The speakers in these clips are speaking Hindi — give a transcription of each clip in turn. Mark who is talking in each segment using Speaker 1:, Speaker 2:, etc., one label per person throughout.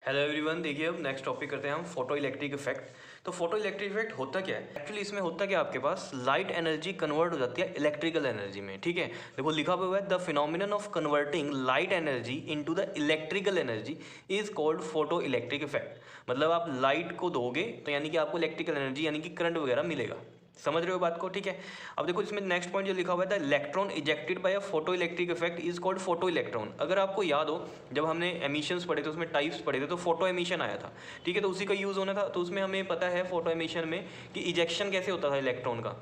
Speaker 1: हेलो एवरीवन, देखिए अब नेक्स्ट टॉपिक करते हैं हम फोटो इलेक्ट्रिक इफेक्ट। तो फोटो इलेक्ट्रिक इफेक्ट होता क्या है एक्चुअली? इसमें होता क्या, आपके पास लाइट एनर्जी कन्वर्ट हो जाती है इलेक्ट्रिकल एनर्जी में। ठीक है, देखो लिखा हुआ है the phenomenon of converting light energy into the electrical energy is called photo electric effect. मतलब आप लाइट को दोगे तो यानी कि आपको इलेक्ट्रिकल एनर्जी यानी कि करंट वगैरह मिलेगा। समझ रहे हो बात को? ठीक है, अब देखो इसमें नेक्स्ट पॉइंट जो लिखा हुआ है, the electron ejected by a photo electric effect is called photo electron. अगर आपको याद हो, जब हमने एमिशंस पढ़े थे उसमें टाइप्स पढ़े थे, तो फोटो एमिशन आया था। ठीक है, तो उसी का यूज़ होना था। तो उसमें हमें पता है फोटो एमिशन में कि इजेक्शन कैसे होता था इलेक्ट्रॉन का,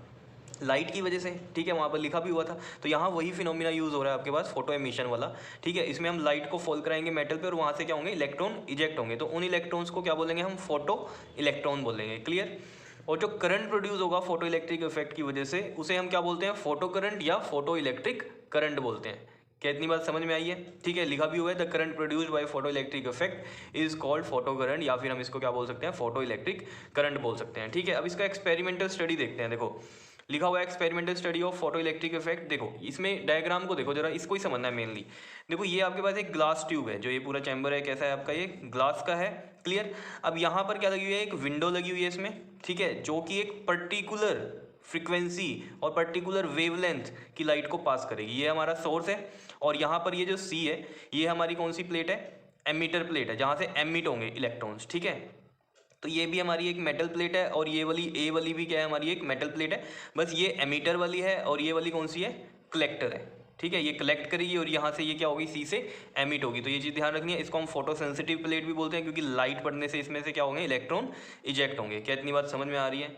Speaker 1: लाइट की वजह से। ठीक है, वहाँ पर लिखा भी हुआ था। तो यहाँ वही फिनोमिना यूज़ हो रहा है आपके पास, फोटो एमिशन वाला। ठीक है, इसमें हम लाइट को फॉल कराएंगे मेटल पे और वहाँ से क्या होंगे, इलेक्ट्रॉन इजेक्ट होंगे। तो उन इलेक्ट्रॉन्स को क्या बोलेंगे हम, फोटो इलेक्ट्रॉन बोलेंगे। क्लियर? और जो करंट प्रोड्यूस होगा फोटो इलेक्ट्रिक इफेक्ट की वजह से, उसे हम क्या बोलते हैं, फोटो करंट या फोटो इलेक्ट्रिक करंट बोलते हैं। क्या इतनी बात समझ में आई है? ठीक है, लिखा भी हुआ है the current produced by photo electric effect is called photo current, या फिर हम इसको क्या बोल सकते हैं, फोटो इलेक्ट्रिक करंट बोल सकते हैं। ठीक है, अब इसका एक्सपेरिमेंटल स्टडी देखते हैं। देखो लिखा हुआ है experimental study of photo electric effect. देखो इसमें डायग्राम को देखो जरा, इसको ही समझना है मेनली। देखो ये आपके पास एक ग्लास ट्यूब है, जो ये पूरा चैम्बर है कैसा है आपका, ये ग्लास का है। क्लियर? अब यहाँ पर क्या लगी हुई है, एक विंडो लगी हुई है इसमें। ठीक है, जो कि एक पर्टिकुलर फ्रीक्वेंसी और पर्टिकुलर वेवलेंथ की लाइट को पास करेगी। ये हमारा सोर्स है, और यहाँ पर ये जो सी है, ये हमारी कौन सी प्लेट है, एमीटर प्लेट है, जहाँ से एमिट होंगे इलेक्ट्रॉन्स। ठीक है, तो ये भी हमारी एक मेटल प्लेट है, और ये वाली ए वाली भी क्या है, हमारी एक मेटल प्लेट है। बस ये एमीटर वाली है, और ये वाली कौन सी है, कलेक्टर है। ठीक है, ये कलेक्ट करेगी और यहाँ से ये क्या होगी, सी से एमिट होगी। तो ये चीज़ ध्यान रखनी है। इसको हम फोटो सेंसिटिव प्लेट भी बोलते हैं, क्योंकि लाइट पड़ने से इसमें से क्या होंगे, इलेक्ट्रॉन इजेक्ट होंगे। क्या इतनी बात समझ में आ रही है?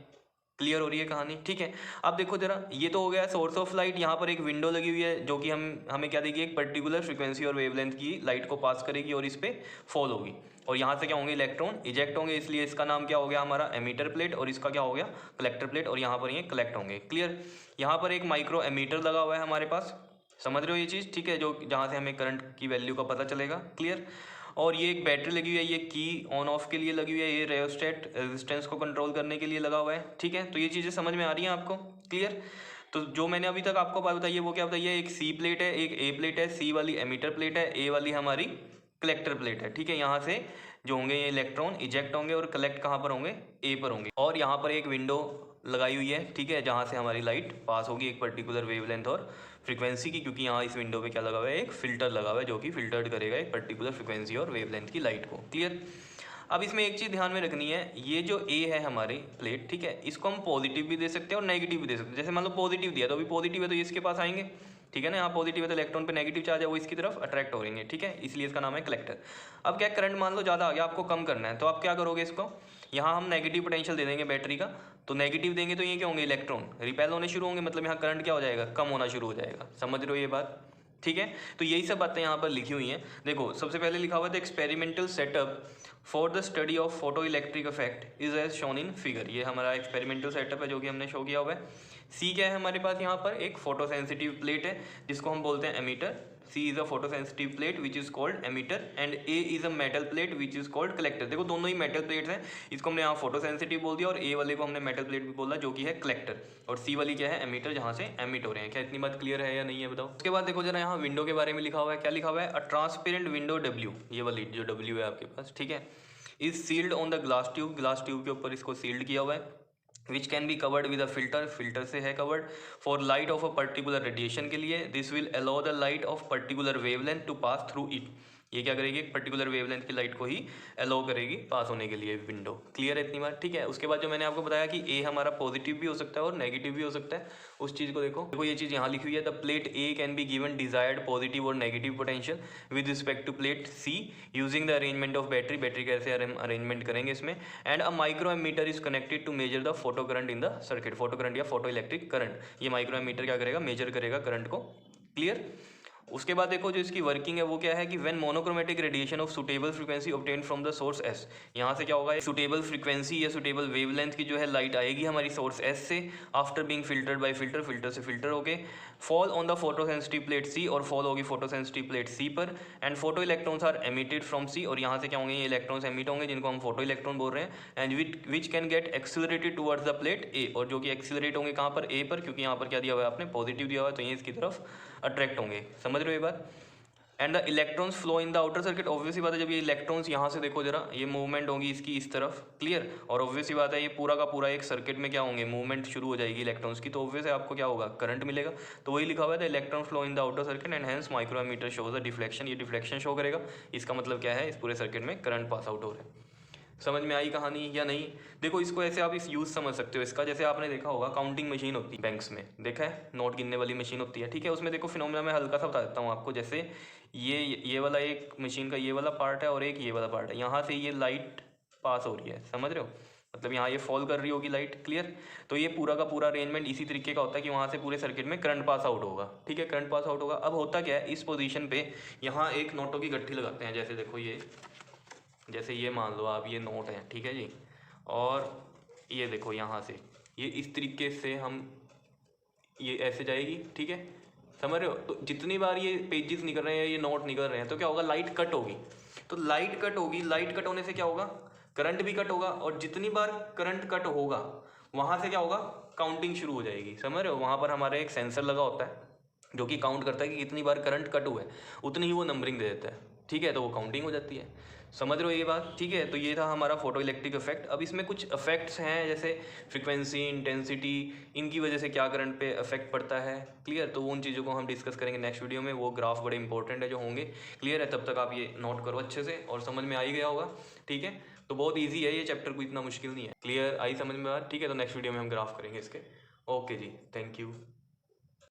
Speaker 1: क्लियर हो रही है कहानी? ठीक है, अब देखो जरा, ये तो हो गया सोर्स ऑफ लाइट। यहाँ पर एक विंडो लगी हुई है, जो कि हमें क्या देगी, एक पर्टिकुलर फ्रीक्वेंसी और वेवलेंथ की लाइट को पास करेगी और इस पर फॉल होगी, और यहाँ से क्या होंगे, इलेक्ट्रॉन इजेक्ट होंगे। इसलिए इसका नाम क्या हो गया हमारा, एमीटर प्लेट, और इसका क्या हो गया, कलेक्टर प्लेट, और यहाँ पर ये कलेक्ट होंगे। क्लियर? यहाँ पर एक माइक्रो एमीटर लगा हुआ है हमारे पास। समझ रहे हो ये चीज़? ठीक है, जो जहाँ से हमें करंट की वैल्यू का पता चलेगा। क्लियर? और ये एक बैटरी लगी हुई है, ये की ऑन ऑफ के लिए लगी हुई है, ये रेयोस्टेट रेजिस्टेंस को कंट्रोल करने के लिए लगा हुआ है। ठीक है, तो ये चीज़ें समझ में आ रही हैं आपको? क्लियर? तो जो मैंने अभी तक आपको बात बताई है वो क्या बताइए, एक सी प्लेट है, एक ए प्लेट है, सी वाली एमीटर प्लेट है, ए वाली हमारी कलेक्टर प्लेट है। ठीक है, यहाँ से जो होंगे ये इलेक्ट्रॉन इजेक्ट होंगे और कलेक्ट कहाँ पर होंगे, ए पर होंगे। और यहाँ पर एक विंडो लगाई हुई है। ठीक है, जहाँ से हमारी लाइट पास होगी एक पर्टिकुलर वेवलेंथ और फ्रीक्वेंसी की, क्योंकि यहाँ इस विंडो पे क्या लगा हुआ है, एक फिल्टर लगा हुआ है, जो कि फिल्टर्ड करेगा एक पर्टिकुलर फ्रीक्वेंसी और वेवलेंथ की लाइट को। क्लियर? अब इसमें एक चीज़ ध्यान में रखनी है, ये जो ए है हमारी प्लेट, ठीक है, इसको हम पॉजिटिव भी दे सकते हैं और नेगेटिव भी दे सकते हैं। जैसे मान लो पॉजिटिव दिया, तो अभी पॉजिटिव है तो ये इसके पास आएंगे। ठीक है ना, यहाँ पॉजिटिव है तो इलेक्ट्रॉन पे नेगेटिव चार्ज है, वो इसकी तरफ अट्रैक्ट हो रहेंगे। ठीक है, इसलिए इसका नाम है कलेक्टर। अब क्या, करंट मान लो ज़्यादा आ गया, आपको कम करना है, तो आप क्या करोगे, इसको यहाँ हम नेगेटिव पोटेंशियल दे देंगे बैटरी का। तो नेगेटिव देंगे तो ये क्या होंगे, इलेक्ट्रॉन रिपेल होने शुरू होंगे, मतलब यहाँ करंट क्या हो जाएगा, कम होना शुरू हो जाएगा। समझ रहे हो ये बात? ठीक है, तो यही सब बातें यहाँ पर लिखी हुई हैं। देखो सबसे पहले लिखा हुआ था experimental setup for the study of photo electric effect is as shown in figure. ये हमारा एक्सपेरिमेंटल सेटअप है जो कि हमने शो किया हुआ है। सी क्या है हमारे पास, यहाँ पर एक फोटो सेंसिटिव प्लेट है जिसको हम बोलते हैं emitter. C is a photo sensitive plate which is called emitter, and A is a metal plate which is called collector. देखो दोनों ही मेटल प्लेट्स हैं, इसको हमने यहाँ फोटो सेंसिटिव बोल दिया, और ए वाले को हमने मेटल प्लेट भी बोला जो कि है कलेक्टर, और सी वाली क्या है, एमीटर, जहाँ से एमिट हो रहे हैं। क्या इतनी बात क्लियर है या नहीं है बताओ? उसके बाद देखो जरा, यहाँ विंडो के बारे में लिखा हुआ है। क्या लिखा हुआ है, अ ट्रांसपेरेंट विंडो डब्ल्यू, ये वाली जो डब्ल्यू है आपके पास, ठीक है, is sealed on the glass tube. Glass tube के ऊपर इसको सील्ड किया हुआ है। Which can be covered with a filter, filter से है covered. For light of a particular radiation के लिए, this will allow the light of particular wavelength to pass through it. ये क्या करेगी, एक पर्टिकुलर वेवलेंथ की लाइट को ही अलाउ करेगी पास होने के लिए विंडो। क्लियर है इतनी बार? ठीक है, उसके बाद जो मैंने आपको बताया कि ए हमारा पॉजिटिव भी हो सकता है और नेगेटिव भी हो सकता है, उस चीज़ को देखो। देखो ये चीज़ यहाँ लिखी हुई है, the plate A can be given desired positive और negative potential with respect to plate C using the arrangement of battery. Battery कैसे अरेंजमेंट करेंगे इसमें, and a microammeter is connected to measure the photocurrent in the circuit. Photocurrent या फोटो इलेक्ट्रिक करंट, ये माइक्रो एमीटर क्या करेगा, मेजर करेगा करंट को। क्लियर? उसके बाद देखो जो इसकी वर्किंग है वो क्या है कि when monochromatic radiation of suitable frequency obtain from the source S, यहाँ से क्या होगा, सुटेबल फ्रीक्वेंसी या सुटेबल वेवलेंथ की जो है लाइट आएगी हमारी सोर्स एस से, after being filtered by filter, filter से फिल्टर होके fall on the photo sensitive plate C, और फॉल होगी फोटो सेंसिटिव प्लेट सी पर, and photoelectrons are emitted from C, और यहाँ से क्या होंगे, ये इलेक्ट्रॉन्स एमिट होंगे जिनको हम फोटो इलेक्ट्रॉन बोल रहे हैं, and which can get accelerated towards the plate A, और जो कि एक्सिलरेट होंगे कहाँ पर, ए पर, क्योंकि यहाँ पर क्या दिया हुआ है आपने, पॉजिटिव दिया हुआ है, तो ये इसकी तरफ अट्रैक्ट होंगे। समझ रहे हो ये बात? And the electrons flow in the outer circuit. Obviously बात है, जब ये इलेक्ट्रॉन्स यहाँ से देखो जरा, ये मूवमेंट होगी इसकी इस तरफ, क्लियर। और ऑब्वियसली बात है ये पूरा का पूरा एक सर्किट में क्या होंगे, मूवमेंट शुरू हो जाएगी इलेक्ट्रॉन्स की, तो ऑब्वियसली आपको क्या होगा, करंट मिलेगा। तो वही लिखा हुआ है the electron flow in the outer circuit and hence micrometer shows the deflection. ये डिफ्लेक्शन शो करेगा, इसका मतलब क्या है, इस पूरे सर्किट में करंट पास आउट हो रहा है। समझ में आई कहानी या नहीं? देखो इसको ऐसे आप इस यूज़ समझ सकते हो इसका, जैसे आपने देखा होगा काउंटिंग मशीन होती है बैंक्स में, देखा है, नोट गिनने वाली मशीन होती है, ठीक है। उसमें देखो फिनोमेना मैं हल्का सा बता देता हूँ आपको, जैसे ये वाला एक मशीन का ये वाला पार्ट है और एक ये वाला पार्ट है, यहाँ से ये लाइट पास हो रही है, समझ रहे हो, मतलब यहाँ ये फॉल कर रही होगी लाइट, क्लियर। तो ये पूरा का पूरा अरेंजमेंट इसी तरीके का होता है कि वहाँ से पूरे सर्किट में करंट पास आउट होगा, ठीक है, करंट पास आउट होगा। अब होता क्या है, इस पोजीशन पे यहाँ एक नोटों की गट्ठी लगाते हैं, जैसे देखो ये, जैसे ये मान लो आप, ये नोट है, ठीक है जी, और ये देखो यहाँ से ये इस तरीके से हम, ये ऐसे जाएगी, ठीक है, समझ रहे हो। तो जितनी बार ये पेजेस निकल रहे हैं, ये नोट निकल रहे हैं, तो क्या होगा, लाइट कट होगी। तो लाइट कट होगी, लाइट कट होने से क्या होगा, करंट भी कट होगा, और जितनी बार करंट कट होगा वहाँ से क्या होगा, काउंटिंग शुरू हो जाएगी, समझ रहे हो। वहाँ पर हमारे एक सेंसर लगा होता है जो कि काउंट करता है कि कितनी बार करंट कट हुआ है, उतनी ही वो नंबरिंग दे देता है, ठीक है, तो वो काउंटिंग हो जाती है। समझ रहे हो ये बात, ठीक है। तो ये था हमारा फोटो इलेक्ट्रिक इफेक्ट। अब इसमें कुछ इफेक्ट्स हैं, जैसे फ्रिक्वेंसी, इंटेंसिटी, इनकी वजह से क्या करंट पे इफेक्ट पड़ता है, क्लियर। तो उन चीज़ों को हम डिस्कस करेंगे नेक्स्ट वीडियो में, वो ग्राफ बड़े इंपॉर्टेंट है जो होंगे, क्लियर है। तब तक आप ये नोट करो अच्छे से, और समझ में आ ही गया होगा, ठीक है। तो बहुत ईजी है ये चैप्टर, कोई इतना मुश्किल नहीं है, क्लियर आई समझ में बात, ठीक है। तो नेक्स्ट वीडियो में हम ग्राफ करेंगे इसके। ओके जी, थैंक यू।